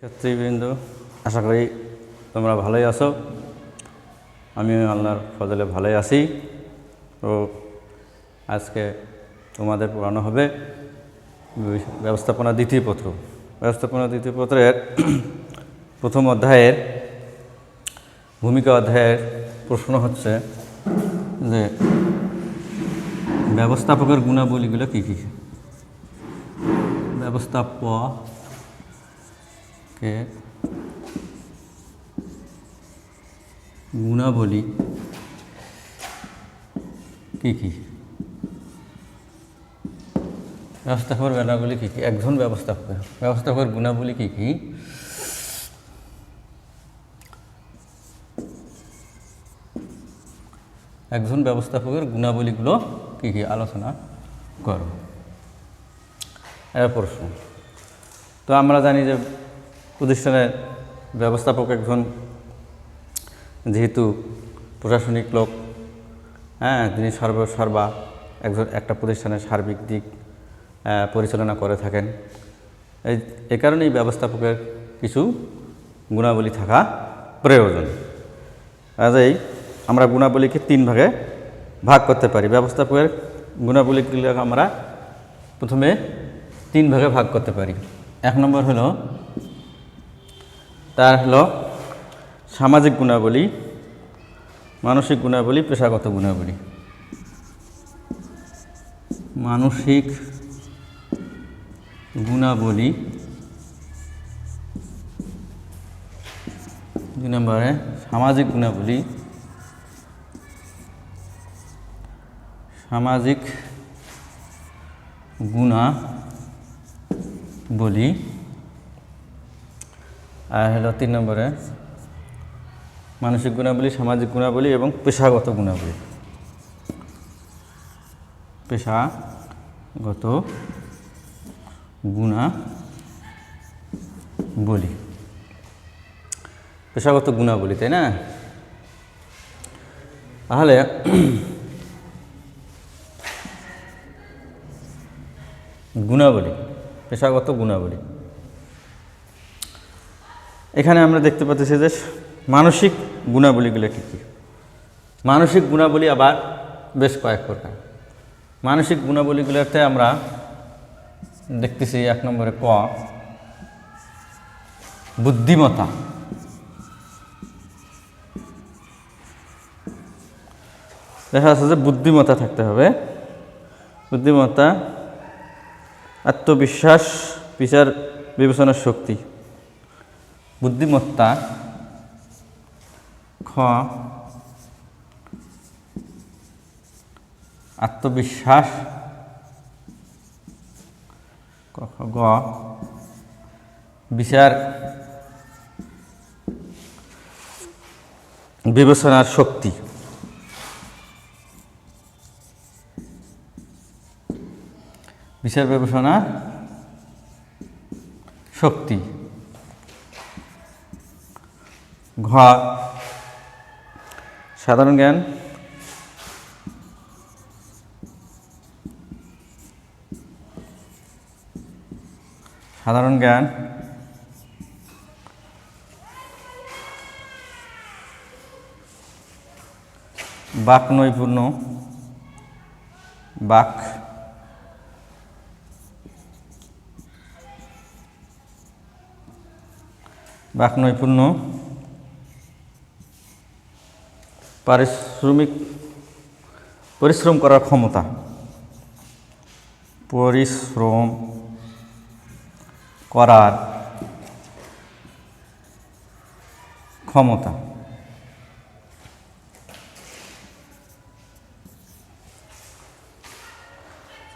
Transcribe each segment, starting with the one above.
ছাত্রীবৃন্দ, আশা করি তোমরা ভালোই আছো। আমিও আল্লাহর ফজলে ভালোই আছি। তো আজকে তোমাদের পড়ানো হবে ব্যবস্থাপনা দ্বিতীয় পত্র। ব্যবস্থাপনা দ্বিতীয় পত্রের প্রথম অধ্যায়ের ভূমিকা অধ্যায়ের প্রশ্ন হচ্ছে যে ব্যবস্থাপকের গুণাবলীগুলো কী কী। ব্যবস্থাপকের গুণাবলী কী কী? ব্যবস্থাপকের গুণাবলী কী কী? একজন ব্যবস্থাপকের গুণাবলী কী কী? একজন ব্যবস্থাপকের গুণাবলীগুলো কী কী আলোচনা করব। এর প্রশ্ন। তো আমরা জানি যে প্রতিষ্ঠানের ব্যবস্থাপক একজন যেহেতু প্রশাসনিক লোক, তিনি সর্বা একটা প্রতিষ্ঠানের সার্বিক দিক পরিচালনা করে থাকেন। এই কারণেই ব্যবস্থাপকের কিছু গুণাবলী থাকা প্রয়োজন। কাজেই আমরা গুণাবলীকে 3 ভাগে ভাগ করতে পারি। ব্যবস্থাপকের গুণাবলীগুলো আমরা প্রথমে 3 ভাগে ভাগ করতে পারি। 1 নম্বর হলো সামাজিক গুণাবলী, মানসিক গুণাবলী, পেশাগত গুণাবলী। মানসিক গুণাবলী 2 নম্বরে সামাজিক গুণাবলী, সামাজিক গুণাবলী। আর হলো 3 নম্বরে মানসিক গুণাবলী, সামাজিক গুণাবলী এবং পেশাগত গুণাবলী। পেশাগত গুণাবলী, পেশাগত গুণাবলী, তাই না? তাহলে গুণাবলী, পেশাগত গুণাবলী, এখানে আমরা দেখতে পাচ্ছি যে মানসিক গুণাবলীগুলো কী কী। মানসিক গুণাবলী আবার বেশ কয়েক প্রকার। মানসিক গুণাবলীগুলোতে আমরা দেখতেছি 1 নম্বরে বুদ্ধিমত্তা। দেখা যাচ্ছে যে বুদ্ধিমত্তা থাকতে হবে। বুদ্ধিমত্তা, আত্মবিশ্বাস, বিচার বিবেচনার শক্তি। বুদ্ধিমত্তা, আত্মবিশ্বাস, বিচার বিবেচনার শক্তি। বিচার বিবেচনার শক্তি। সাধারণ জ্ঞান, সাধারণ জ্ঞান, বাক নৈপুণ্য, বাক নৈপুণ্য, পরিশ্রম করার ক্ষমতা, পরিশ্রম করার ক্ষমতা।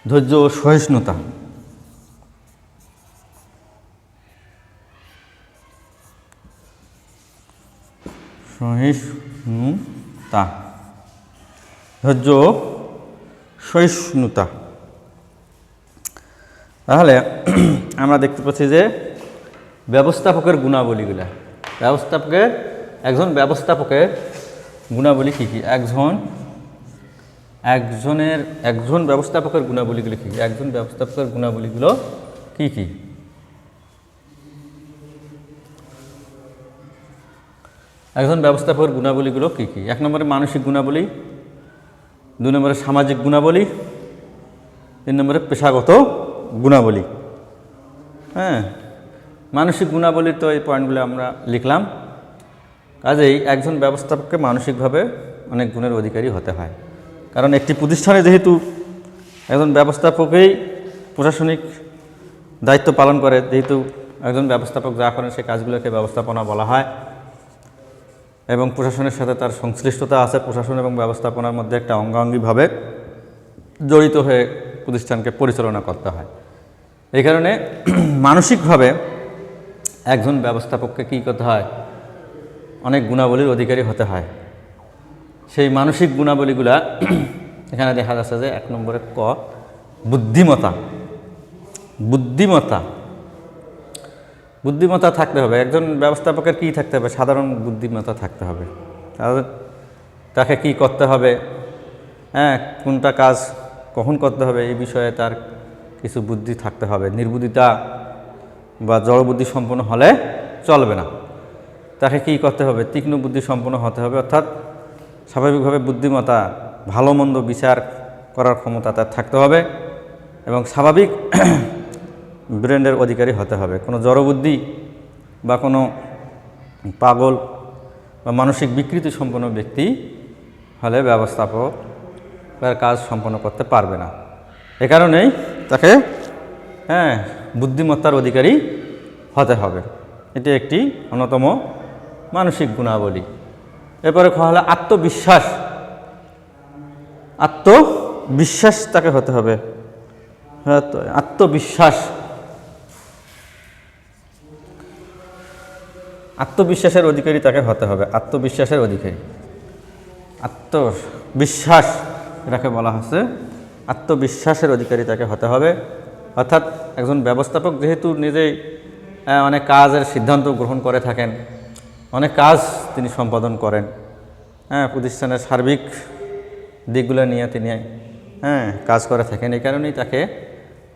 ধৈর্য ও সহিষ্ণুতা। ধৈর্য ও সহিষ্ণুতা। তাহলে আমরা দেখতে পাচ্ছি যে ব্যবস্থাপকের গুণাবলীগুলা, একজন ব্যবস্থাপকের গুণাবলী কী কী? একজন ব্যবস্থাপকের গুণাবলীগুলো কী কী? একজন ব্যবস্থাপকের গুণাবলীগুলো কী কী? একজন ব্যবস্থাপকের গুণাবলীগুলো কী কী? 1 নম্বরে মানসিক গুণাবলী, 2 নম্বরে সামাজিক গুণাবলী, 3 নম্বরে পেশাগত গুণাবলী। হ্যাঁ, মানসিক গুণাবলীর তো এই পয়েন্টগুলো আমরা লিখলাম। কাজেই একজন ব্যবস্থাপককে মানসিকভাবে অনেক গুণের অধিকারী হতে হয়। কারণ একটি প্রতিষ্ঠানে যেহেতু একজন ব্যবস্থাপকেই প্রশাসনিক দায়িত্ব পালন করে, যেহেতু একজন ব্যবস্থাপক যা করেন সে কাজগুলোকে ব্যবস্থাপনা বলা হয় এবং প্রশাসনের সাথে তার সংশ্লিষ্টতা আছে। প্রশাসন এবং ব্যবস্থাপনার মধ্যে একটা অঙ্গাঙ্গিভাবে জড়িত হয়ে প্রতিষ্ঠানকে পরিচালনা করতে হয়। এই কারণে মানসিকভাবে একজন ব্যবস্থাপককে কী করতে হয়? অনেক গুণাবলীর অধিকারী হতে হয়। সেই মানসিক গুণাবলীগুলা এখানে দেখা যাচ্ছে যে 1 নম্বরে ক, বুদ্ধিমত্তা। বুদ্ধিমত্তা থাকতে হবে। একজন ব্যবস্থাপকের কী থাকতে হবে? সাধারণ বুদ্ধিমত্তা থাকতে হবে। তাকে কি করতে হবে, হ্যাঁ, কোনটা কাজ কখন করতে হবে, এই বিষয়ে তার কিছু বুদ্ধি থাকতে হবে। নির্বুদ্ধিতা বা জড়বুদ্ধি সম্পন্ন হলে চলবে না। তাকে কি করতে হবে? তীক্ষ্ণ বুদ্ধি সম্পন্ন হতে হবে, অর্থাৎ স্বাভাবিকভাবে বুদ্ধিমত্তা, ভালো মন্দ বিচার করার ক্ষমতা তার থাকতে হবে এবং স্বাভাবিক ব্রেনের অধিকারী হতে হবে। কোনো জড়বুদ্ধি বা কোনো পাগল বা মানসিক বিকৃতি সম্পন্ন ব্যক্তি হলে ব্যবস্থাপক তার কাজ সম্পন্ন করতে পারবে না। এ কারণেই তাকে বুদ্ধিমত্তার অধিকারী হতে হবে। এটি একটি অন্যতম মানসিক গুণাবলী। এরপরে হলো আত্মবিশ্বাস। আত্মবিশ্বাস তাকে হতে হবে। আত্মবিশ্বাসের অধিকারী তাকে হতে হবে। আত্মবিশ্বাসের অধিকারী, আত্মবিশ্বাস এটাকে বলা হচ্ছে। আত্মবিশ্বাসের অধিকারী তাকে হতে হবে। অর্থাৎ একজন ব্যবস্থাপক যেহেতু নিজেই অনেক কাজের সিদ্ধান্ত গ্রহণ করে থাকেন, অনেক কাজ তিনি সম্পাদন করেন, প্রতিষ্ঠানের সার্বিক দিকগুলো নিয়ে তিনি কাজ করে থাকেন। এই কারণেই তাকে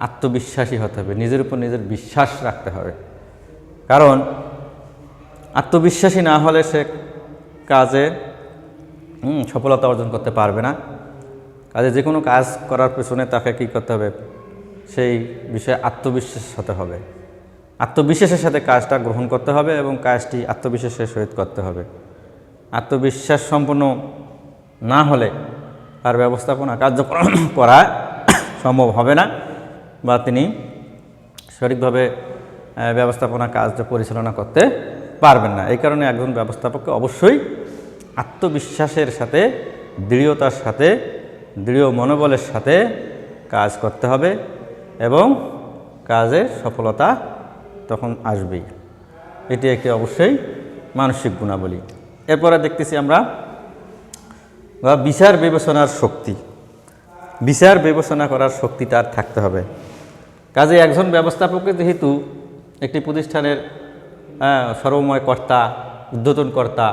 আত্মবিশ্বাসী হতে হবে, নিজের উপর নিজের বিশ্বাস রাখতে হবে। কারণ আত্মবিশ্বাসী না হলে সে কাজে সফলতা অর্জন করতে পারবে না। কাজে যে কোনো কাজ করার পেছনে তাকে কী করতে হবে? সেই বিষয়ে আত্মবিশ্বাস হতে হবে। আত্মবিশ্বাসের সাথে কাজটা গ্রহণ করতে হবে এবং কাজটি আত্মবিশ্বাসের সহিত করতে হবে। আত্মবিশ্বাস সম্পন্ন না হলে তার ব্যবস্থাপনা কার্যক্রম করা সম্ভব হবে না বা তিনি সঠিকভাবে ব্যবস্থাপনা কাজ পরিচালনা করতে পারবেন না। এই কারণে একজন ব্যবস্থাপককে অবশ্যই আত্মবিশ্বাসের সাথে, দৃঢ়তার সাথে, দৃঢ় মনোবলের সাথে কাজ করতে হবে এবং কাজে সফলতা তখন আসবেই। এটি একটি অবশ্যই মানসিক গুণাবলী। এরপরে দেখতেছি আমরা বিচার বিবেচনার শক্তি। বিচার বিবেচনা করার শক্তি তার থাকতে হবে। কাজে একজন ব্যবস্থাপকের যেহেতু একটি প্রতিষ্ঠানের সর্বময় কর্তা, ঊর্ধ্বতন কর্তা,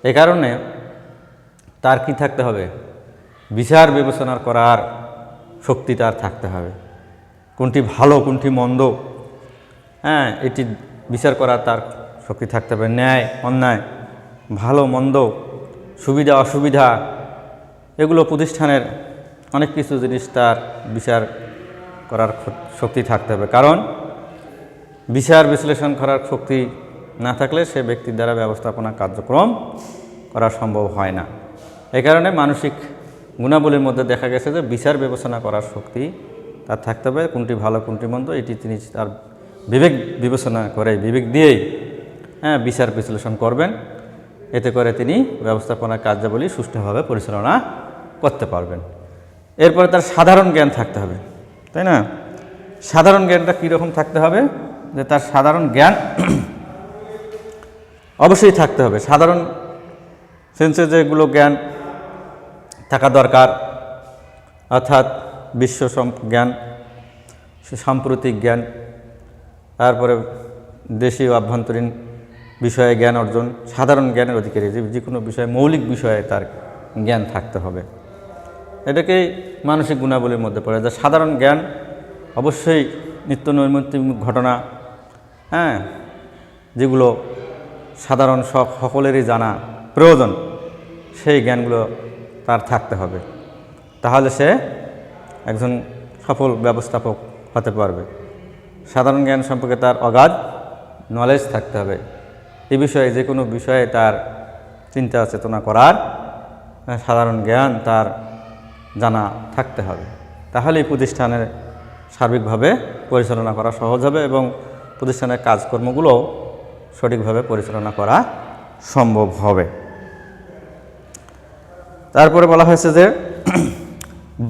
এ কারণে তার কি থাকতে হবে? বিচার বিবেচনা করার শক্তি তার থাকতে হবে। কোনটি ভালো, কোনটি মন্দ, এটি বিচার করার তার শক্তি থাকতে হবে। ন্যায় অন্যায়, ভালো মন্দ, সুবিধা অসুবিধা, এগুলো প্রতিষ্ঠানের অনেক কিছু জিনিস তার বিচার করার শক্তি থাকতে হবে। কারণ বিচার বিশ্লেষণ করার শক্তি না থাকলে সে ব্যক্তির দ্বারা ব্যবস্থাপনা কার্যক্রম করা সম্ভব হয় না। এই কারণে মানসিক গুণাবলীর মধ্যে দেখা গেছে যে বিচার বিবেচনা করার শক্তি তার থাকতে হবে। কোনটি ভালো, কোনটি মন্দ, এটি তিনি তার বিবেক বিবেচনা করে, বিবেক দিয়েই বিচার বিশ্লেষণ করবেন। এতে করে তিনি ব্যবস্থাপনা কার্যাবলী সুষ্ঠুভাবে পরিচালনা করতে পারবেন। এরপরে তার সাধারণ জ্ঞান থাকতে হবে, তাই না? সাধারণ জ্ঞানটা কীরকম থাকতে হবে? যে তার সাধারণ জ্ঞান অবশ্যই থাকতে হবে। সাধারণ সেন্সে যেগুলো জ্ঞান থাকা দরকার, অর্থাৎ বিশ্ব জ্ঞান, সাম্প্রতিক জ্ঞান, তারপরে দেশীয় আভ্যন্তরীণ বিষয়ে জ্ঞান অর্জন, সাধারণ জ্ঞানের অধিকারী, যে কোনো বিষয়ে মৌলিক বিষয়ে তার জ্ঞান থাকতে হবে। এটাকেই মানসিক গুণাবলীর মধ্যে পড়ে। যা সাধারণ জ্ঞান অবশ্যই নিত্য নৈমিত্তিক ঘটনা, যেগুলো সাধারণ সকলেরই জানা প্রয়োজন, সেই জ্ঞানগুলো তার থাকতে হবে, তাহলে সে একজন সফল ব্যবস্থাপক হতে পারবে। সাধারণ জ্ঞান সম্পর্কে তার অগাধ নলেজ থাকতে হবে, এই বিষয়ে যে কোনো বিষয়ে তার চিন্তা চেতনা করার সাধারণ জ্ঞান তার জানা থাকতে হবে, তাহলেই প্রতিষ্ঠানের সার্বিকভাবে পরিচালনা করা সহজ হবে এবং প্রতিষ্ঠানের কাজকর্মগুলো সঠিকভাবে পরিচালনা করা সম্ভব হবে। তারপরে বলা হয়েছে যে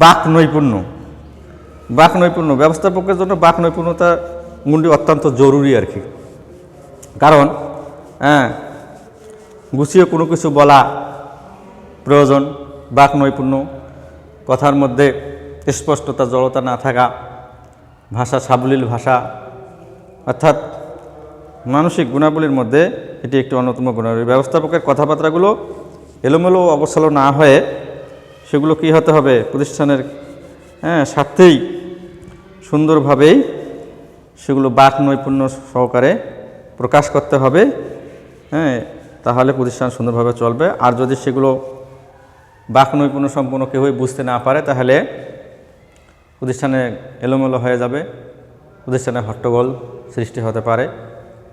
বাক নৈপুণ্য। বাক নৈপুণ্য ব্যবস্থাপকের জন্য বাক নৈপুণ্যতা গুণটি অত্যন্ত জরুরি আর কি। কারণ গুছিয়ে কোনো কিছু বলা প্রয়োজন, বাক নৈপুণ্য, কথার মধ্যে স্পষ্টতা জড়তা না থাকা, ভাষা সাবলীল ভাষা, অর্থাৎ মানসিক গুণাবলীর মধ্যে এটি একটি অন্যতম গুণাবলী। ব্যবস্থাপকের কথাবার্তাগুলো এলোমেলো অবসল না হয়ে সেগুলো কী হতে হবে, প্রতিষ্ঠানের স্বার্থেই সুন্দরভাবেই সেগুলো বাক নৈপুণ্য সহকারে প্রকাশ করতে হবে, তাহলে প্রতিষ্ঠান সুন্দরভাবে চলবে। আর যদি সেগুলো বাক নৈপুণ্য সম্পূর্ণ কেউই বুঝতে না পারে, তাহলে প্রতিষ্ঠানে এলোমেলো হয়ে যাবে, প্রতিষ্ঠানে হট্টগোল সৃষ্টি হতে পারে।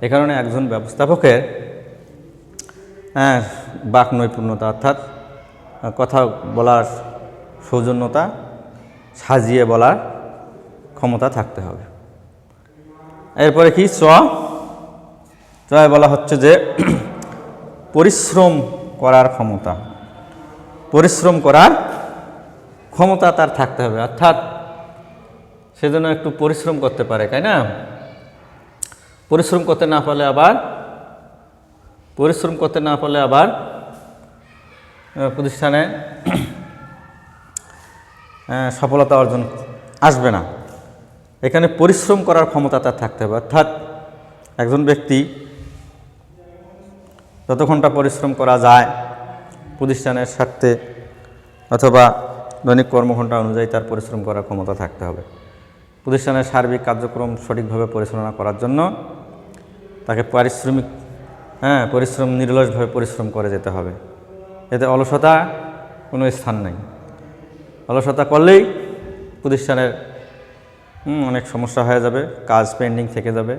এ কারণে একজন ব্যবস্থাপকের বাক নৈপুণ্যতা অর্থাৎ কথা বলার সৌজন্যতা, সাজিয়ে বলার ক্ষমতা থাকতে হবে। এরপরে কি চয় বলা হচ্ছে যে পরিশ্রম করার ক্ষমতা। পরিশ্রম করার ক্ষমতা তার থাকতে হবে, অর্থাৎ সেজন্য একটু পরিশ্রম করতে পারে, তাই না? পরিশ্রম করতে না পারলে আবার প্রতিষ্ঠানে সফলতা অর্জন আসবে না। এখানে পরিশ্রম করার ক্ষমতা তার থাকতে হবে, অর্থাৎ একজন ব্যক্তি যত ঘন্টা পরিশ্রম করা যায় প্রতিষ্ঠানের স্বার্থে অথবা দৈনিক কর্মঘণ্টা অনুযায়ী তার পরিশ্রম করার ক্ষমতা থাকতে হবে। প্রতিষ্ঠানের সার্বিক কার্যক্রম সঠিকভাবে পরিচালনা করার জন্য তাকে পরিশ্রম নিরলসভাবে পরিশ্রম করে যেতে হবে। এতে অলসতা কোনো স্থান নেই। অলসতা করলেই প্রতিষ্ঠানের অনেক সমস্যা হয়ে যাবে, কাজ পেন্ডিং থেকে যাবে,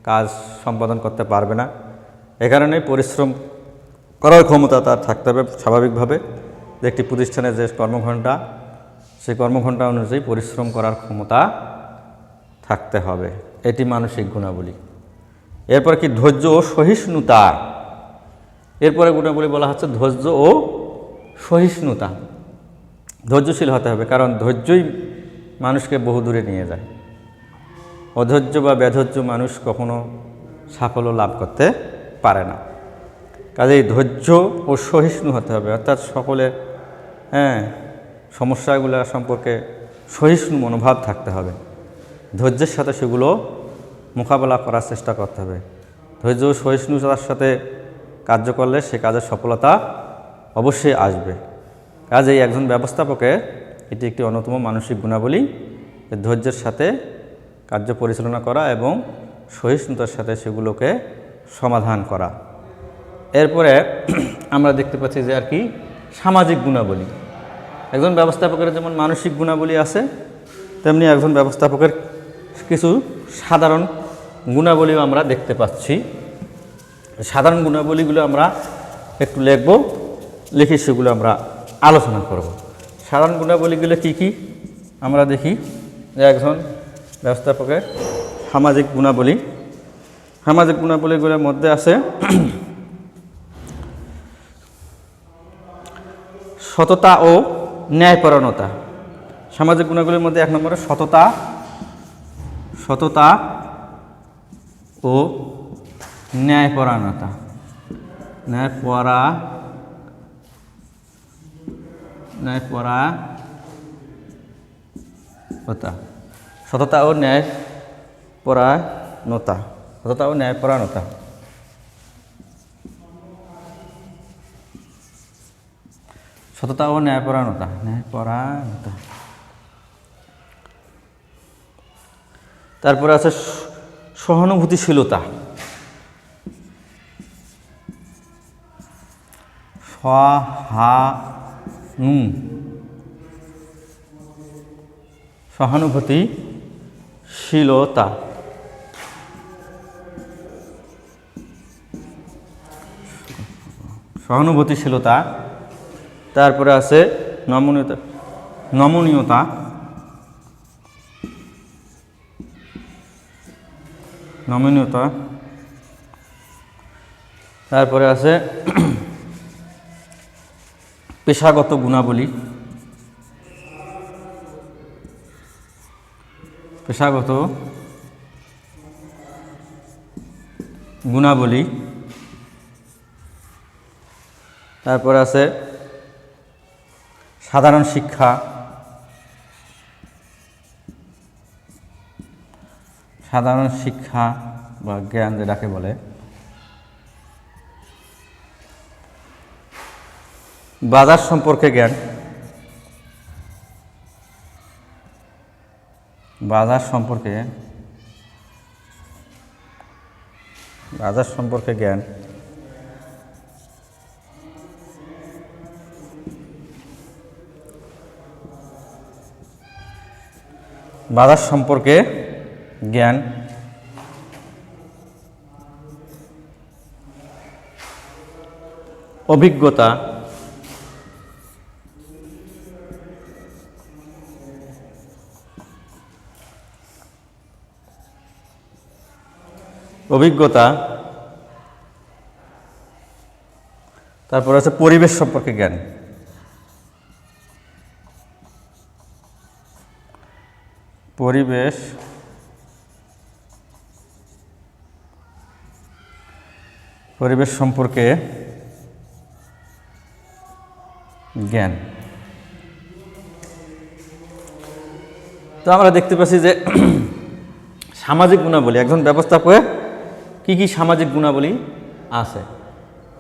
কাজ সম্পাদন করতে পারবে না। এ কারণে পরিশ্রম করার ক্ষমতা তার থাকতে হবে স্বাভাবিকভাবে। যে একটি প্রতিষ্ঠানের যে কর্মঘণ্টা, সেই কর্মঘণ্টা অনুযায়ী পরিশ্রম করার ক্ষমতা থাকতে হবে, এটি মানসিক গুণাবলী। এরপর কি ধৈর্য ও সহিষ্ণুতা। এরপরে গুণাবলী বলা হচ্ছে ধৈর্য ও সহিষ্ণুতা। ধৈর্যশীল হতে হবে, কারণ ধৈর্যই মানুষকে বহু দূরে নিয়ে যায়। অধৈর্য বা বেধৈর্য মানুষ কখনো সাফল্য লাভ করতে পারে না। কাজেই ধৈর্য ও সহিষ্ণু হতে হবে, অর্থাৎ সকলের সমস্যাগুলো সম্পর্কে সহিষ্ণু মনোভাব থাকতে হবে। ধৈর্যের সাথে সেগুলো মোকাবেলা করার চেষ্টা করতে হবে। ধৈর্য ও সহিষ্ণুতার সাথে কার্য করলে সে কাজের সফলতা অবশ্যই আসবে। কাজেই একজন ব্যবস্থাপকের এটি একটি অন্যতম মানসিক গুণাবলী, ধৈর্যের সাথে কার্য পরিচালনা করা এবং সহিষ্ণুতার সাথে সেগুলোকে সমাধান করা। এরপরে আমরা দেখতে পাচ্ছি যে আর কি সামাজিক গুণাবলী। একজন ব্যবস্থাপকের যেমন মানসিক গুণাবলী আছে, তেমনি একজন ব্যবস্থাপকের কিছু সাধারণ গুণাবলীও আমরা দেখতে পাচ্ছি। সাধারণ গুণাবলীগুলো আমরা একটু লিখে সেগুলো আমরা আলোচনা করব। সাধারণ গুণাবলীগুলো কি কি আমরা দেখি যে একজন ব্যবস্থাপকের সামাজিক গুণাবলীগুলোর মধ্যে আছে সততা ও ন্যায়পরায়ণতা। সামাজিক গুণাবলীর মধ্যে 1 নম্বরে সততা ও ন্যায়পরায়ণতা। সততা ও ন্যায়পরায়ণতা। তারপরে আছে সহানুভূতিশীলতা। সহানুভূতিশীলতা। সহানুভূতিশীলতা। তারপরে আছে নমনীয়তা। নমনীয়তা। নমনীয়তা। তারপরে আছে পেশাগত গুণাবলী। পেশাগত গুণাবলী। তারপরে আছে সাধারণ শিক্ষা। সাধারণ শিক্ষা বা জ্ঞান যেটাকে বলে। বাজার সম্পর্কে জ্ঞান। বাজার সম্পর্কে জ্ঞান। বাজার সম্পর্কে জ্ঞান। অভিজ্ঞতা। অভিজ্ঞতা। তারপর আছে পরিবেশ সম্পর্কে জ্ঞান। পরিবেশ সম্পর্কে জ্ঞান। তো আমরা দেখতে পাচ্ছি যে সামাজিক গুণাবলী, একজন ব্যবস্থাপকের কি কি সামাজিক গুণাবলী আছে।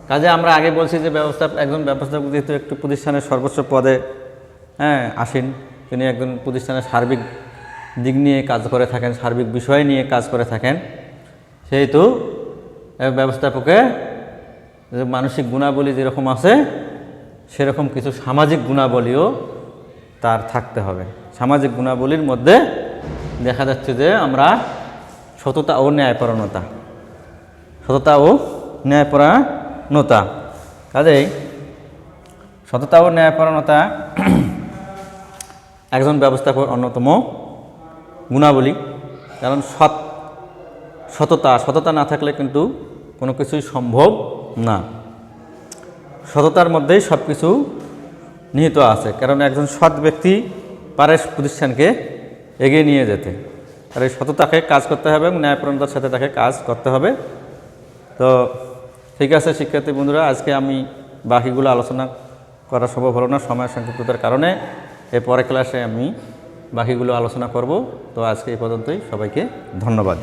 কাজে আমরা আগে বলছি যে একজন ব্যবস্থাপক যেহেতু একটি প্রতিষ্ঠানের সর্বোচ্চ পদে আসেন, তিনি একজন প্রতিষ্ঠানের সার্বিক দিক নিয়ে কাজ করে থাকেন, সার্বিক বিষয় নিয়ে কাজ করে থাকেন, সেহেতু ব্যবস্থাপকের যে মানসিক গুণাবলী যেরকম আছে সেরকম কিছু সামাজিক গুণাবলীও তার থাকতে হবে। সামাজিক গুণাবলীর মধ্যে দেখা যাচ্ছে যে আমরা সততা ও ন্যায়পরায়ণতা। সততা ও ন্যায়পরায়ণতা। কাজেই সততা ও ন্যায়পরায়ণতা একজন ব্যবস্থাপকের অন্যতম গুণাবলী। কারণ সততা না থাকলে কিন্তু কোনো কিছুই সম্ভব না। সততার মধ্যেই সব কিছু নিহিত আছে। কারণ একজন সৎ ব্যক্তি পারে প্রতিষ্ঠানকে এগিয়ে নিয়ে যেতে। আর এই সততাকে কাজ করতে হবে এবং ন্যায়পরায়ণতার সাথে তাকে কাজ করতে হবে। তো ঠিক আছে শিক্ষার্থী বন্ধুরা, আজকে আমি বাকিগুলো আলোচনা করা সম্ভব হলো না সময়ের সংক্ষিপ্ততার কারণে। এর পরের ক্লাসে আমি বাকিগুলো আলোচনা করব। তো আজকে এই পর্যন্তই। সবাইকে ধন্যবাদ।